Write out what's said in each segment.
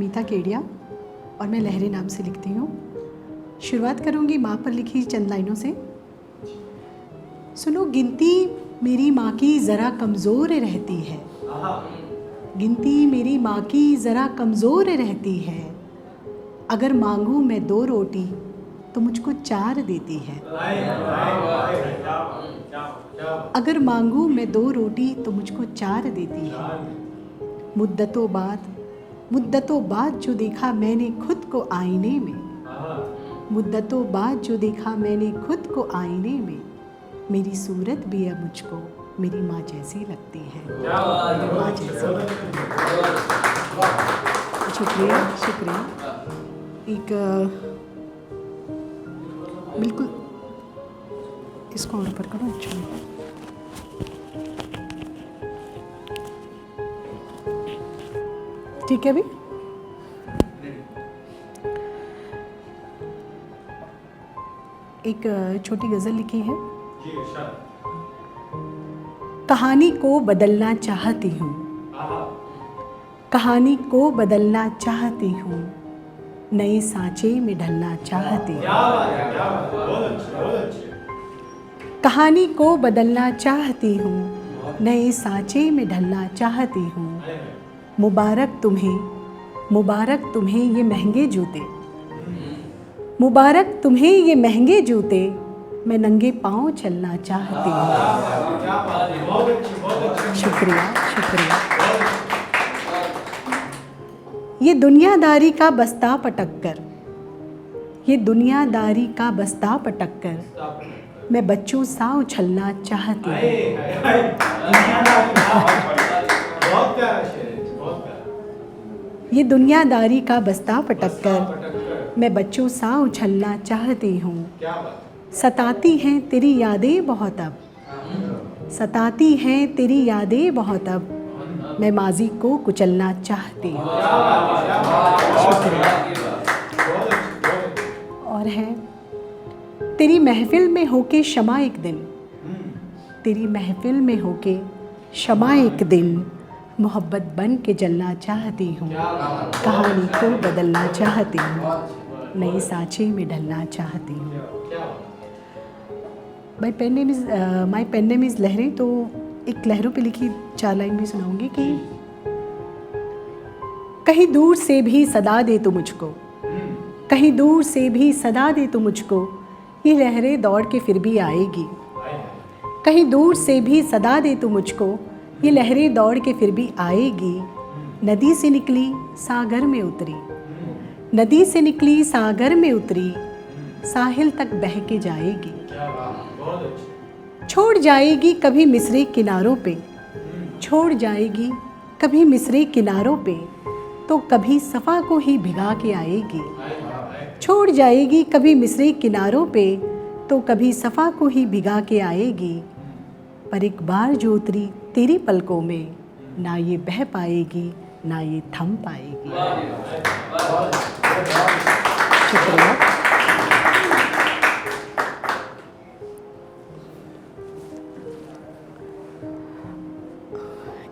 अमिता केडिया और मैं लहरे नाम से लिखती हूँ। शुरुआत करूँगी माँ पर लिखी चंद लाइनों से। सुनो, गिनती मेरी माँ की ज़रा कमज़ोर रहती है, गिनती मेरी माँ की ज़रा कमज़ोर रहती है। अगर मांगूँ मैं 2 रोटी तो मुझको 4 देती है। अगर मांगूँ मैं 2 रोटी तो मुझको 4 देती है। मुद्दतों बाद जो देखा मैंने खुद को आईने में, मुद्दतों बाद जो देखा मैंने खुद को आईने में, मेरी सूरत भी अब मुझको मेरी माँ जैसी लगती है, मेरी माँ जैसी लगती है। शुक्रिया। एक बिल्कुल इसको और ऊपर करो। अच्छा, ठीक है। अभी एक छोटी गज़ल लिखी है। कहानी को बदलना चाहती हूँ, कहानी को बदलना चाहती हूँ, नए सांचे में ढलना चाहती हूँ। कहानी को बदलना चाहती हूँ, नए सांचे में ढलना चाहती हूँ। मुबारक तुम्हें ये महंगे जूते, मुबारक तुम्हें ये महंगे जूते, मैं नंगे पाँव चलना चाहती हूँ। शुक्रिया। ये दुनियादारी का बस्ता पटक कर, ये दुनियादारी का बस्ता पटक कर, मैं बच्चों सा उछलना चाहती हूँ। ये दुनियादारी का बस्ता पटक कर, मैं बच्चों सा उछलना चाहती हूँ। सताती हैं तेरी यादें बहुत अब, सताती हैं तेरी यादें बहुत अब, मैं माजी को कुचलना चाहती हूँ। और है, तेरी महफिल में होके शमा एक दिन, तेरी महफिल में होके शमा एक दिन, मोहब्बत बन के जलना चाहती हूँ। कहानी को बदलना चाहती हूँ, नए सांचे में ढलना चाहती हूँ। माई पेन नेम इज़ लहरे। तो एक लहरों पे लिखी 4 लाइन भी सुनाऊंगी कि कहीं दूर से भी सदा दे तो मुझको, कहीं दूर से भी सदा दे तो मुझको, ये लहरें दौड़ के फिर भी आएगी। कहीं दूर से भी सदा दे तो मुझको, ये लहरें दौड़ के फिर भी आएगी। नदी से निकली सागर में उतरी, नदी से निकली सागर में उतरी, साहिल तक बह के जाएगी। छोड़ जाएगी कभी मिस्री किनारों पे, छोड़ जाएगी कभी मिस्री किनारों पे, तो कभी सफ़ा को ही भिगा के आएगी। छोड़ जाएगी कभी मिस्री किनारों पे, तो कभी सफ़ा को ही भिगा के आएगी। पर एक बार जो उतरी तेरी पलकों में, ना ये बह पाएगी ना ये थम पाएगी। शुक्रिया।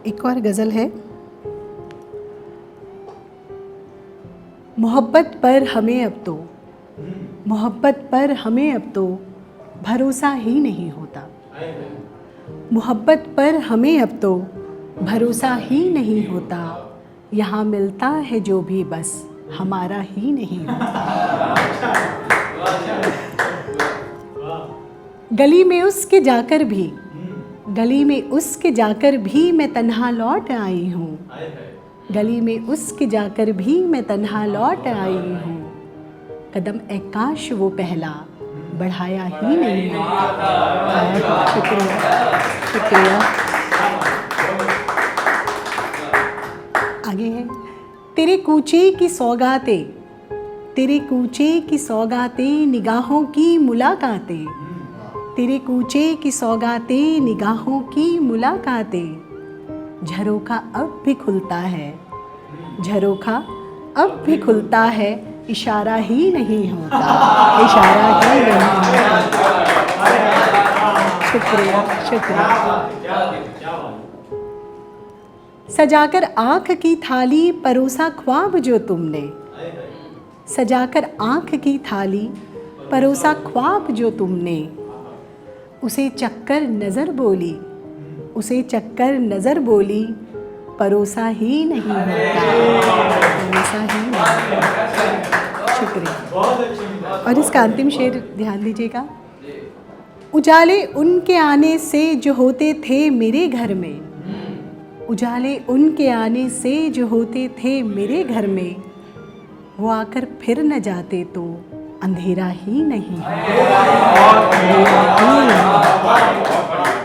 एक और गज़ल है। मोहब्बत पर हमें अब तो, मोहब्बत पर हमें अब तो भरोसा ही नहीं होता, मोहब्बत पर हमें अब तो भरोसा ही नहीं होता। यहाँ मिलता है जो भी बस हमारा ही नहीं होता। गली में उसके जाकर भी, गली में उसके जाकर भी मैं तन्हा लौट आई हूँ, गली में उसके जाकर भी मैं तन्हा लौट आई हूँ। कदम ए काश वो पहला बढ़ाया ही नहीं होता। शुक्रिया। आगे है, तेरे कूचे की सौगातें, तेरे कूचे की सौगातें, निगाहों की मुलाकातें, तेरे कूचे की सौगातें, निगाहों की मुलाकातें। झरोखा अब भी खुलता है, झरोखा अब भी खुलता है, इशारा ही नहीं होता, इशारा ही नहीं होता। शुक्रिया। सजाकर आँख की थाली परोसा ख्वाब जो तुमने, सजाकर आँख की थाली परोसा ख्वाब जो तुमने, उसे चक्कर नज़र बोली, उसे चक्कर नज़र बोली, परोसा ही नहीं होता, परोसा ही नहीं होता। शुक्रिया। और इसका अंतिम शेर ध्यान दीजिएगा। उजाले उनके आने से जो होते थे मेरे घर में, उजाले उनके आने से जो होते थे मेरे घर में, वो आकर फिर न जाते तो अंधेरा ही नहीं, अंधेरा ही नहीं।